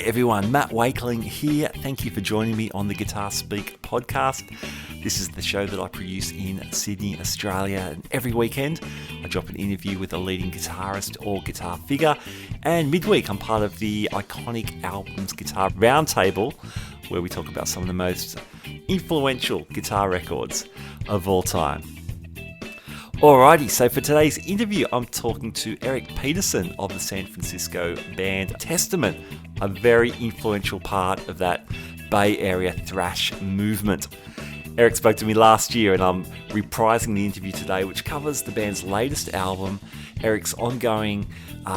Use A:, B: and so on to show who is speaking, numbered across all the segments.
A: everyone, Matt Wakeling here. Thank you for joining me on the Guitar Speak podcast. This is the show that I produce in Sydney, Australia, and every weekend I drop an interview with a leading guitarist or guitar figure, and midweek I'm part of the Iconic Albums Guitar Roundtable, where we talk about some of the most influential guitar records of all time. Alrighty, so for today's interview, I'm talking to Eric Peterson of the San Francisco band Testament, a very influential part of that Bay Area thrash movement. Eric spoke to me last year, and I'm reprising the interview today, which covers the band's latest album, Eric's ongoing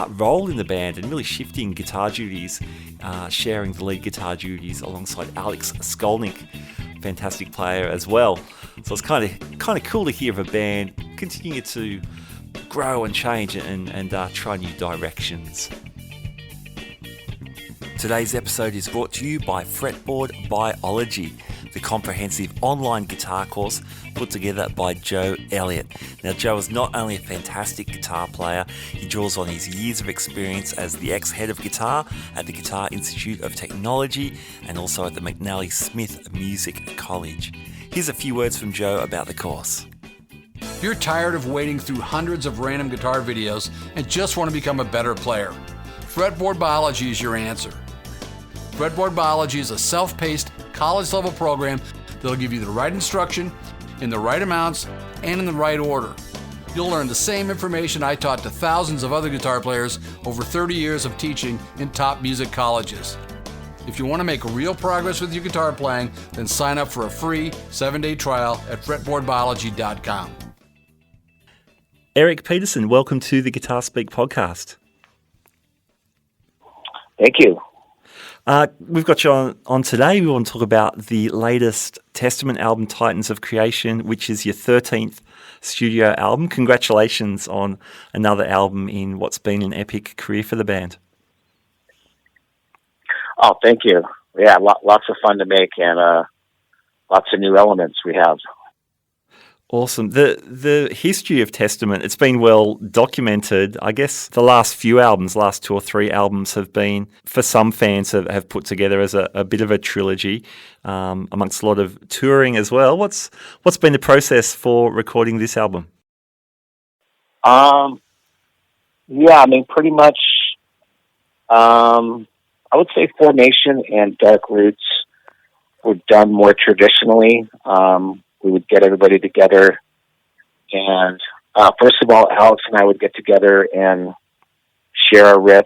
A: role in the band, and really shifting guitar duties, sharing the lead guitar duties alongside Alex Skolnick, fantastic player as well. So it's kind of cool to hear of a band continuing to grow and change and try new directions. Today's episode is brought to you by Fretboard Biology, the comprehensive online guitar course put together by Joe Elliott. Now, Joe is not only a fantastic guitar player, he draws on his years of experience as the ex-head of guitar at the Guitar Institute of Technology and also at the McNally Smith Music College. Here's a few words from Joe about the course.
B: If you're tired of wading through hundreds of random guitar videos and just want to become a better player, Fretboard Biology is your answer. Fretboard Biology is a self-paced, college-level program that'll give you the right instruction, in the right amounts, and in the right order. You'll learn the same information I taught to thousands of other guitar players over 30 years of teaching in top music colleges. If you want to make real progress with your guitar playing, then sign up for a free 7-day trial at fretboardbiology.com.
A: Eric Peterson, welcome to the Guitar Speak podcast.
C: Thank you.
A: We've got you on today. We want to talk about the latest Testament album, Titans of Creation, which is your 13th studio album. Congratulations on another album in what's been an epic career for the band.
C: Oh, thank you. Yeah, lots of fun to make and lots of new elements we have.
A: Awesome. The history of Testament, it's been well documented. I guess the last few albums, last 2 or 3 albums have been, for some fans, have put together as a bit of a trilogy, amongst a lot of touring as well. What's been the process for recording this album?
C: Yeah, I mean, pretty much, I would say Formation and Dark Roots were done more traditionally. We would get everybody together, and first of all, Alex and I would get together and share our riffs,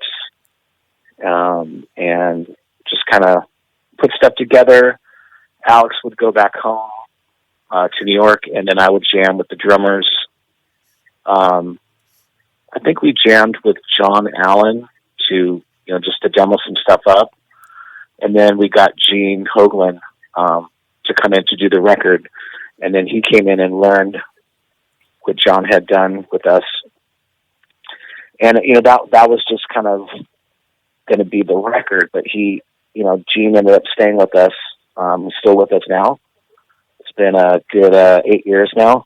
C: and just kind of put stuff together. Alex would go back home to New York, and then I would jam with the drummers. I think we jammed with John Allen just to demo some stuff up, and then we got Gene Hoglan to come in to do the record. And then he came in and learned what John had done with us. And, that was just kind of going to be the record. But Gene ended up staying with us. He's still with us now. It's been a good 8 years now.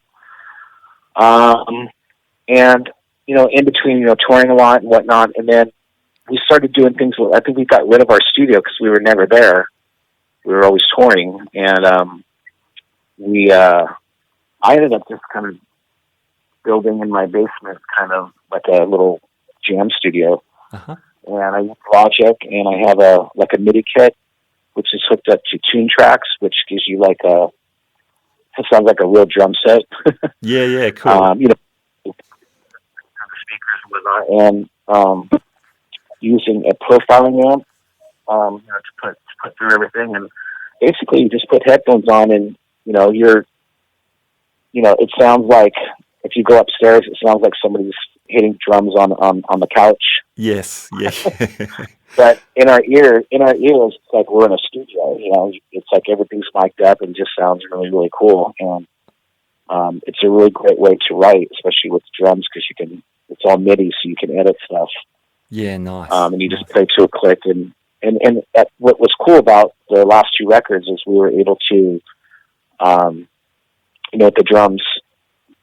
C: And, in between, touring a lot and whatnot. And then we started doing things. I think we got rid of our studio because we were never there. We were always touring. And, I ended up just kind of building in my basement kind of like a little jam studio. Uh-huh. And I use Logic, and I have a MIDI kit, which is hooked up to Tune Tracks, which gives you it sounds like a real drum set.
A: Yeah, cool.
C: Speakers and whatnot, and using a profiling amp, to put through everything. And basically you just put headphones on and, it sounds like if you go upstairs, it sounds like somebody's hitting drums on the couch.
A: Yes, yeah.
C: But in our ears, it's like we're in a studio. It's like everything's mic'd up and just sounds really, really cool. And it's a really great way to write, especially with drums, because it's all MIDI, so you can edit stuff.
A: Yeah, nice.
C: And you just play to a click. And what was cool about the last 2 records is we were able to, with the drums,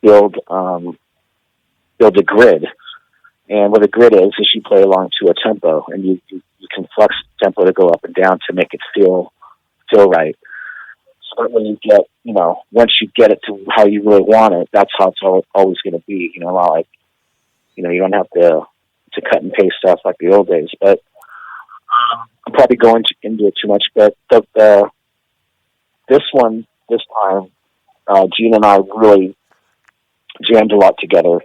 C: build a grid. And what a grid is you play along to a tempo, and you can flex the tempo to go up and down to make it feel right. So that when you get, once you get it to how you really want it, that's how it's always going to be. Not like, you don't have to cut and paste stuff like the old days. But I'm probably going into it too much. But this time, Gene and I really jammed a lot together.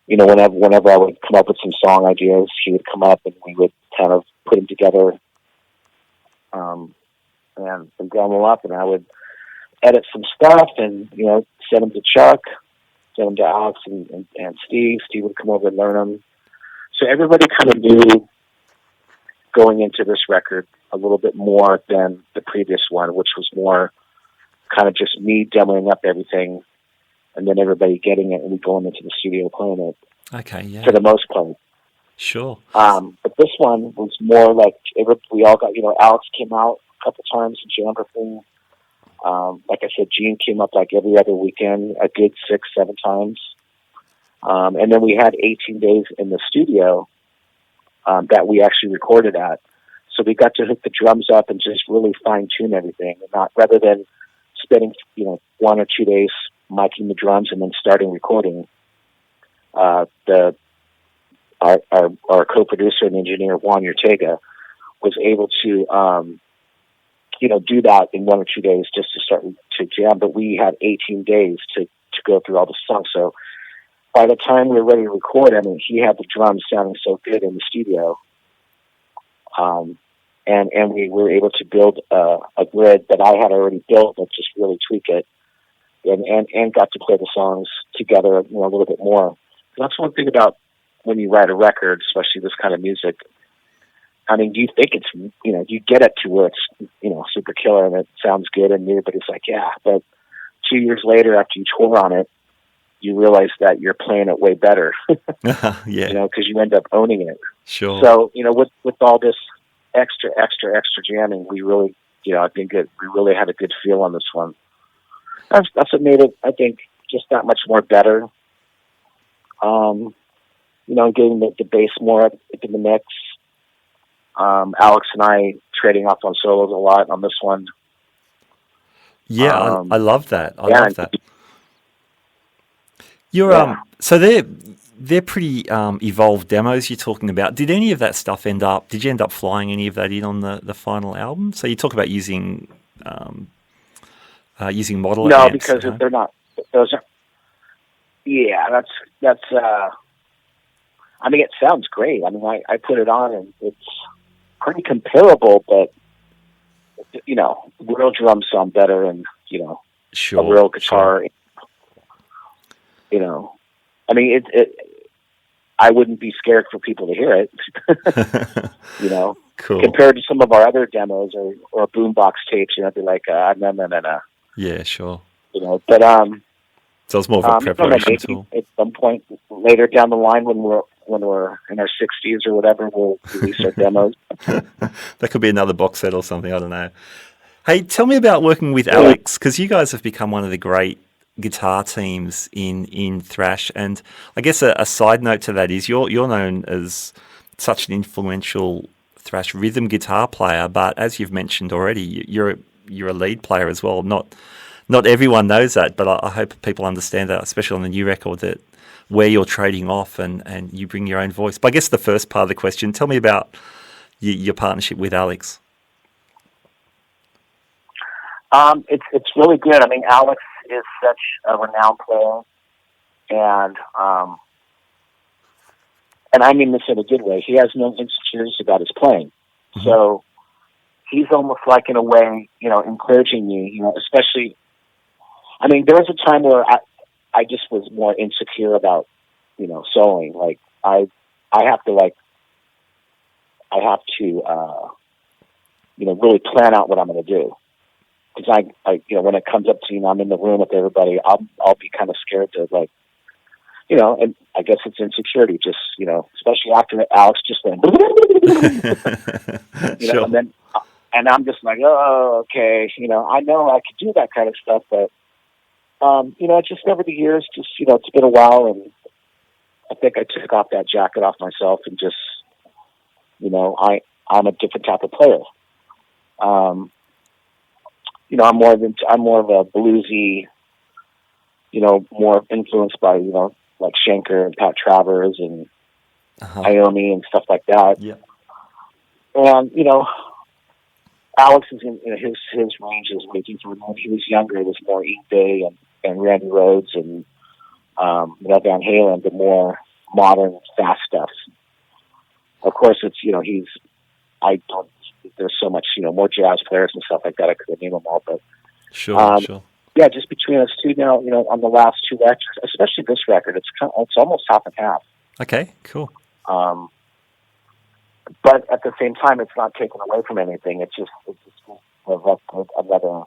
C: Whenever I would come up with some song ideas, he would come up and we would kind of put them together, and drum them up, and I would edit some stuff and, send them to Chuck, send them to Alex and Steve. Steve would come over and learn them. So everybody kind of knew going into this record a little bit more than the previous one, which was more kind of just me demoing up everything and then everybody getting it and we going into the studio playing it.
A: Okay, yeah.
C: For the most part.
A: Sure.
C: But this one was more like we all got, Alex came out a couple times and jammed with me. Like I said, Gene came up like every other weekend, a good 6-7 times. And then we had 18 days in the studio that we actually recorded at. So we got to hook the drums up and just really fine tune everything, and not rather than spending 1 or 2 days miking the drums and then starting recording. Our co-producer and engineer Juan Ortega was able to do that in 1 or 2 days just to start to jam. But we had 18 days to go through all the songs. So by the time we were ready to record, he had the drums sounding so good in the studio. And we were able to build a grid that I had already built, but just really tweak it, and got to play the songs together, a little bit more. That's one thing about when you write a record, especially this kind of music. You think it's, you get it to where it's, super killer and it sounds good and everybody's like, yeah. But 2 years later, after you tour on it, you realize that you're playing it way better.
A: Yeah.
C: Because you end up owning it.
A: Sure.
C: So, with all this extra jamming, we really, I think we really had a good feel on this one. That's what made it, I think, just that much more better. Getting the bass more into the mix. Alex and I trading off on solos a lot on this one.
A: Yeah, I love that. I love that. So they're pretty evolved demos you're talking about. Did any of that stuff did you end up flying any of that in on the final album? So you talk about using model
C: No,
A: amps,
C: because they're not. Those are. Yeah, that's. It sounds great. I put it on and it's pretty comparable, but real drums sound better, and
A: sure,
C: a real guitar.
A: Sure.
C: I wouldn't be scared for people to hear it.
A: Cool.
C: Compared to some of our other demos or boombox tapes, I'd be like, no.
A: Yeah, sure.
C: But
A: so it's more of a preparation tool.
C: At some point later down the line, when we're in our 60s or whatever, we'll release our demos.
A: That could be another box set or something. I don't know. Hey, tell me about working with Alex, because you guys have become one of the great guitar teams in thrash. And I guess a side note to that is you're known as such an influential thrash rhythm guitar player, but as you've mentioned already, you're a lead player as well. Not everyone knows that, but I hope people understand that, especially on the new record, that where you're trading off and you bring your own voice. But I guess the first part of the question, tell me about your partnership with Alex.
C: It's really good. Alex is such a renowned player, and I mean this in a good way. He has no insecurities about his playing, so he's almost like, in a way, encouraging me. Especially, there was a time where I just was more insecure about, soloing. Like I have to really plan out what I'm going to do. Because I when it comes up to, I'm in the room with everybody, I'll be kind of scared to, like, and I guess it's insecurity, just, especially after Alex just went,
A: sure.
C: and I'm just like, oh, okay, I know I could do that kind of stuff, but, just over the years, just, it's been a while, and I think I took off that jacket off myself and just, I'm a different type of player. I'm more of a bluesy, more influenced by, like Schenker and Pat Travers and Iommi and stuff like that.
A: Yeah.
C: And, Alex is in his range is waiting for when he was younger. It was more Eat Day and Randy Rhoads and Van Halen, the more modern, fast stuff. Of course, it's there's so much more jazz players and stuff like that. I couldn't name them all, but
A: sure.
C: Yeah, just between us two now, on the last two records, especially this record, it's almost half and half.
A: Okay, cool.
C: But at the same time, it's not taken away from anything. It's just another,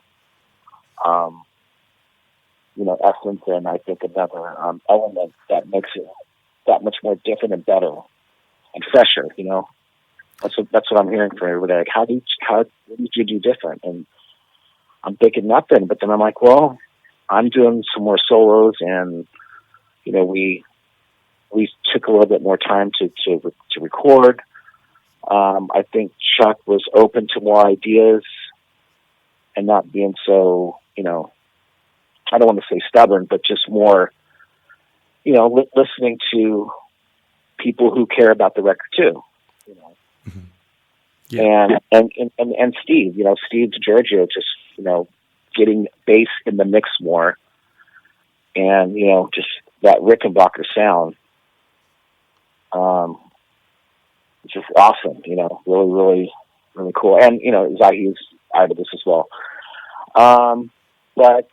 C: essence, and I think another element that makes it that much more different and better and fresher. That's what I'm hearing from everybody. Like, what did you do different? And I'm thinking nothing. But then I'm like, well, I'm doing some more solos, and we took a little bit more time to record. I think Chuck was open to more ideas and not being so, I don't want to say stubborn, but just more, listening to people who care about the record too.
A: Mm-hmm. Yeah.
C: And Steve, Steve DiGiorgio, just, getting bass in the mix more, and, just that Rickenbacker sound. It's just awesome, really, really, really cool. And, Zahi's out of this as well. But,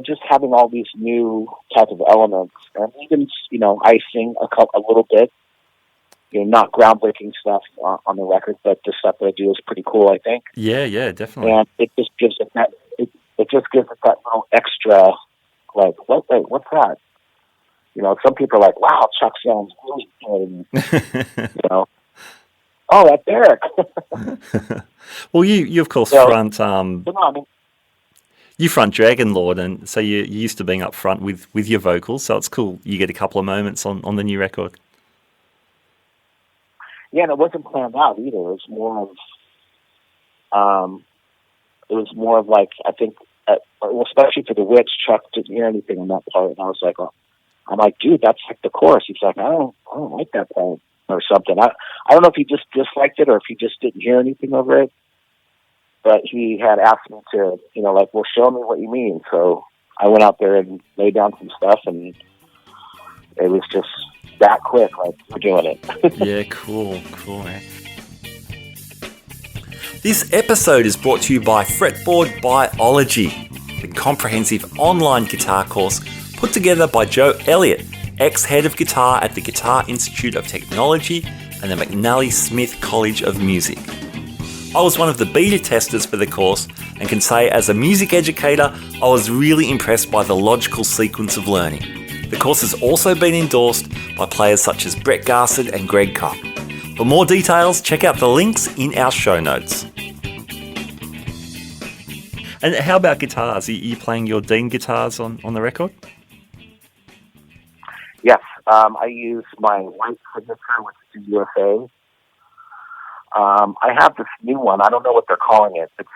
C: just having all these new type of elements, and even, I sing a little bit, not groundbreaking stuff on the record, but the stuff that I do is pretty cool, I think.
A: Yeah, definitely.
C: And it just gives it that, it just gives it that little extra, like, what's that? Some people are like, wow, Chuck sounds really good. And, oh, that's Eric.
A: Well, you of course front. You front Dragonlord, and so you're used to being up front with your vocals. So it's cool. You get a couple of moments on the new record.
C: Yeah, and it wasn't planned out either. It was more of like, I think, especially for the Witch, Chuck didn't hear anything on that part, and I was like, I'm like, dude, that's like the chorus. He's like, I don't like that part or something. I don't know if he just disliked it or if he just didn't hear anything over it. But he had asked me to, well, show me what you mean. So I went out there and laid down some stuff, and it was just that quick, like, we're doing it.
A: Yeah, cool, man. This episode is brought to you by Fretboard Biology, the comprehensive online guitar course put together by Joe Elliott, ex-head of guitar at the Guitar Institute of Technology and the McNally Smith College of Music. I was one of the beta testers for the course and can say, as a music educator, I was really impressed by the logical sequence of learning. The course has also been endorsed by players such as Brett Garsed and Greg Koch. For more details, check out the links in our show notes. And how about guitars? Are you playing your Dean guitars on the record?
C: Yes, I use my white signature, which is the USA. I have this new one. I don't know what they're calling it. It's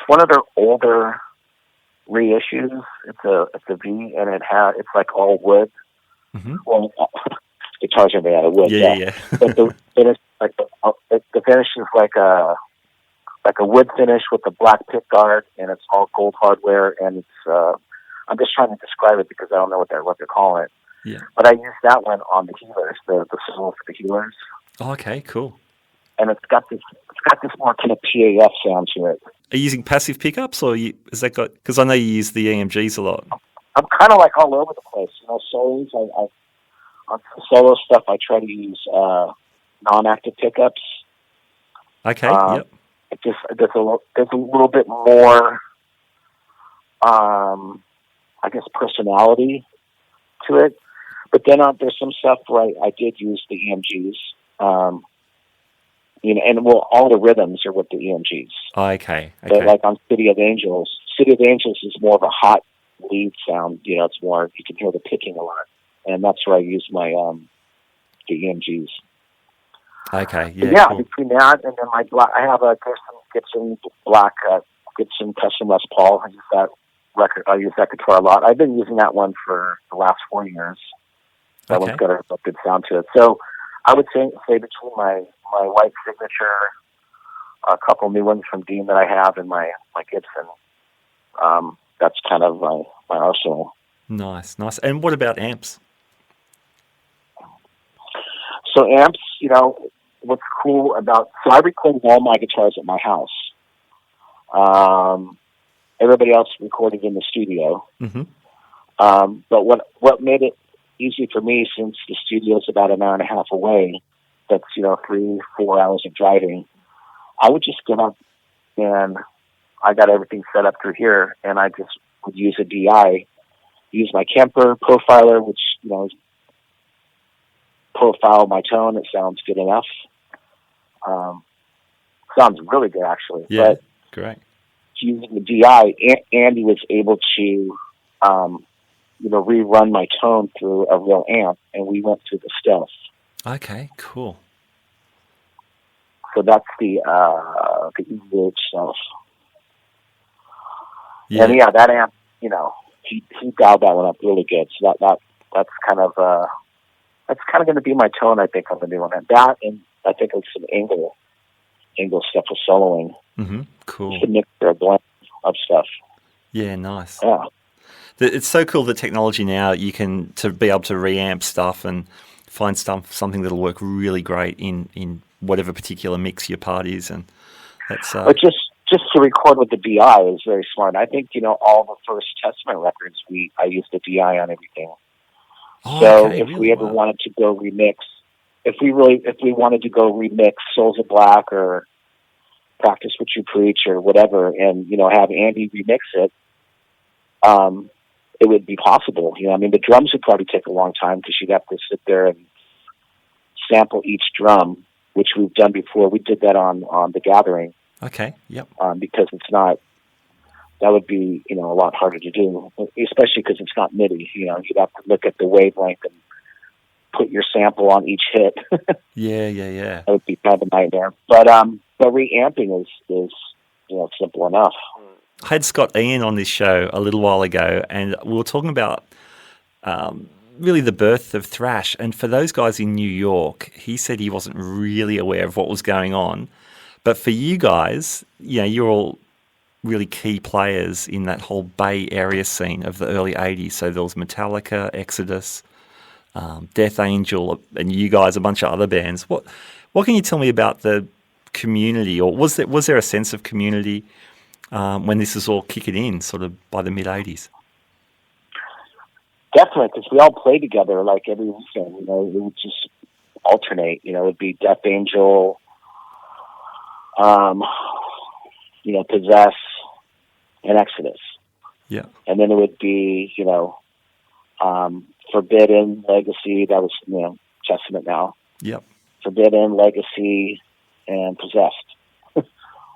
C: one of their older reissues. It's a V, and it's like all wood. Mm-hmm. Well, guitars are made out of wood.
A: Yeah.
C: But the finish, the finish is like a wood finish with a black pick guard, and it's all gold hardware. And it's I'm just trying to describe it because I don't know what they're calling it.
A: Yeah.
C: But I used that one on the Healers, the solo for the Healers.
A: Oh, okay, cool.
C: And it's got this more kind of PAF sound to it.
A: Are you using passive pickups, or has that got? Because I know you use the EMGs a lot.
C: I'm kind of like all over the place. Solos. On solo stuff, I try to use non-active pickups.
A: Okay. Yep.
C: There's a little bit more, I guess, personality to it. But then there's some stuff where I did use the EMGs. All the rhythms are with the EMGs.
A: Oh, okay.
C: But like on City of Angels is more of a hot lead sound. It's more, you can hear the picking a lot. And that's where I use my, the EMGs.
A: Okay,
C: But
A: yeah, cool.
C: between that and then my black, I have a Gibson black, Gibson custom Les Paul. I use that record. I use that guitar a lot. I've been using that one for the last 4 years. That one's got a good sound to it. So I would say between my white signature, a couple new ones from Dean that I have, and my Gibson, that's kind of my arsenal.
A: Nice. And what about amps?
C: So amps, what's cool about, so I record all my guitars at my house. Everybody else recorded in the studio.
A: Mm-hmm.
C: But what made it easy for me, since the studio is about an hour and a half away, that's 3-4 hours of driving, I would just get up and I got everything set up through here, and I just would use a DI, use my Kemper profiler, which profile my tone. It sounds good enough. Sounds really good, actually.
A: Yeah,
C: but
A: great.
C: Using the DI, Andy was able to rerun my tone through a real amp, and we went through the Stealth.
A: Okay, cool.
C: So that's the EVH Stealth.
A: Yeah.
C: And that amp, he dialed that one up really good. So that's kind of going to be my tone, I think, on the new one. And that, and I think it's some angle stuff for soloing.
A: Mm-hmm. Cool.
C: Just a mixture, a blend of stuff.
A: Yeah, nice.
C: Yeah.
A: It's so cool, the technology now, you can to be able to reamp stuff and find something that'll work really great in whatever particular mix your part is, and that's
C: But just to record with the DI is very smart. I think all the first Testament records I used the DI on everything. So if we ever wanted to go remix, if we wanted to go remix Souls of Black or Practice What You Preach or whatever, and have Andy remix it, it would be possible. The drums would probably take a long time because you'd have to sit there and sample each drum, which we've done before. We did that on The Gathering.
A: Okay. Yep.
C: Because it's not. That would be a lot harder to do, especially because it's not MIDI. You'd have to look at the wavelength and put your sample on each hit.
A: Yeah.
C: That would be kind of a nightmare. But reamping is simple enough.
A: I had Scott Ian on this show a little while ago, and we were talking about really the birth of thrash. And for those guys in New York, he said he wasn't really aware of what was going on. But for you guys, you're all really key players in that whole Bay Area scene of the early 80s. So there was Metallica, Exodus, Death Angel, and you guys, a bunch of other bands. What can you tell me about the community, or was there a sense of community when this is all kicking in, sort of by the mid-80s?
C: Definitely, because we all play together like every weekend. We would just alternate. It would be Death Angel, Possess, and Exodus.
A: Yeah.
C: And then it would be, Forbidden, Legacy. That was, Testament now.
A: Yep.
C: Forbidden, Legacy, and Possessed.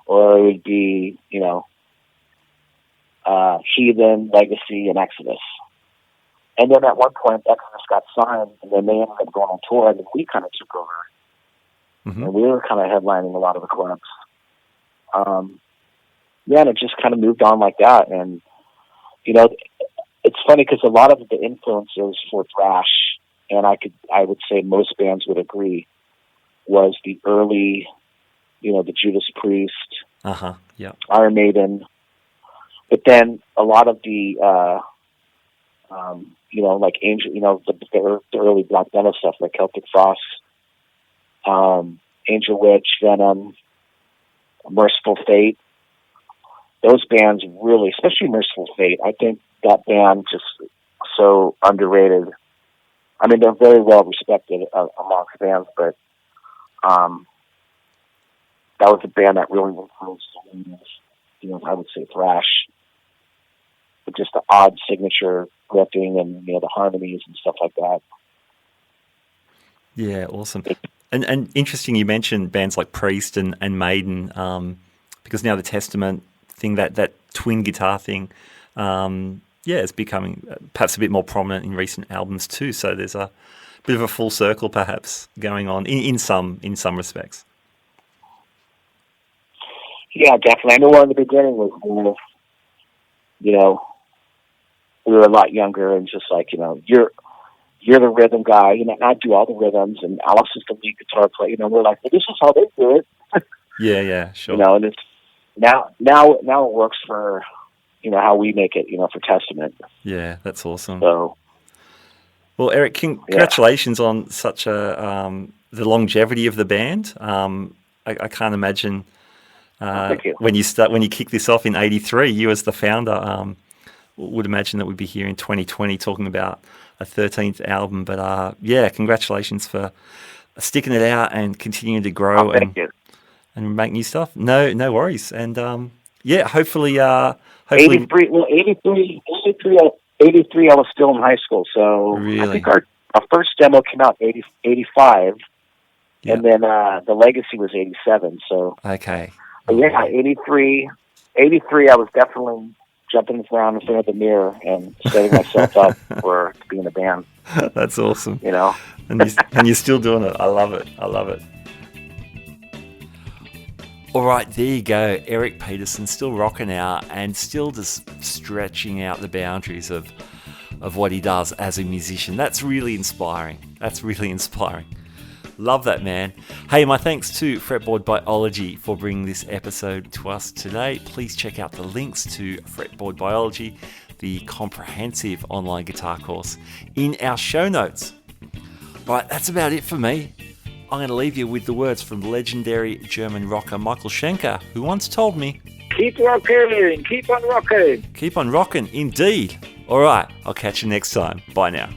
C: Or it would be, Heathen, Legacy, and Exodus. And then at one point, Exodus got signed, and then they ended up going on tour, and then we kind of took over.
A: Mm-hmm.
C: And we were kind of headlining a lot of the clubs. And it just kind of moved on like that. And, it's funny because a lot of the influences for thrash, and I would say most bands would agree, was the early, the Judas Priest,
A: yeah,
C: Iron Maiden. But then a lot of the, like Angel, the early Black Metal stuff, like Celtic Frost, Angel Witch, Venom, Merciful Fate. Those bands really, especially Merciful Fate, I think that band just so underrated. I mean, they're very well respected amongst bands, but that was a band that really influenced, I would say thrash, with just the odd signature riffing and the harmonies and stuff like that.
A: Yeah, awesome. And interesting, you mentioned bands like Priest and Maiden, because now the Testament thing, that twin guitar thing, it's becoming perhaps a bit more prominent in recent albums too. So there's a bit of a full circle perhaps going on in some respects.
C: Yeah, definitely. I know in the beginning was more, we were a lot younger and just like, you're the rhythm guy, and I do all the rhythms, and Alex is the lead guitar player. We're like, well, this is how they do it.
A: Yeah, sure.
C: And it's now it works for, how we make it, for Testament.
A: Yeah, that's awesome.
C: So,
A: well, Eric, congratulations on such the longevity of the band. I can't imagine when you kick this off in '83, you as the founder would imagine that we'd be here in 2020 talking about a 13th album. But congratulations for sticking it out and continuing to grow and make new stuff. No worries. And hopefully
C: 83. Well, 83. I was still in high school, so
A: really?
C: I think our first demo came out in 85, and then the Legacy was 87. So
A: okay,
C: but 83. I was definitely jumping around in front of the mirror and setting myself up to be in a band.
A: That's awesome. And you're still doing it. I love it. All right, there you go. Eric Peterson still rocking out and still just stretching out the boundaries of what he does as a musician. That's really inspiring. Love that, man. Hey, my thanks to Fretboard Biology for bringing this episode to us today. Please check out the links to Fretboard Biology, the comprehensive online guitar course, in our show notes. All right, that's about it for me. I'm going to leave you with the words from legendary German rocker Michael Schenker, who once told me,
C: "Keep rocking, keep on rocking."
A: Keep on rocking, indeed. All right, I'll catch you next time. Bye now.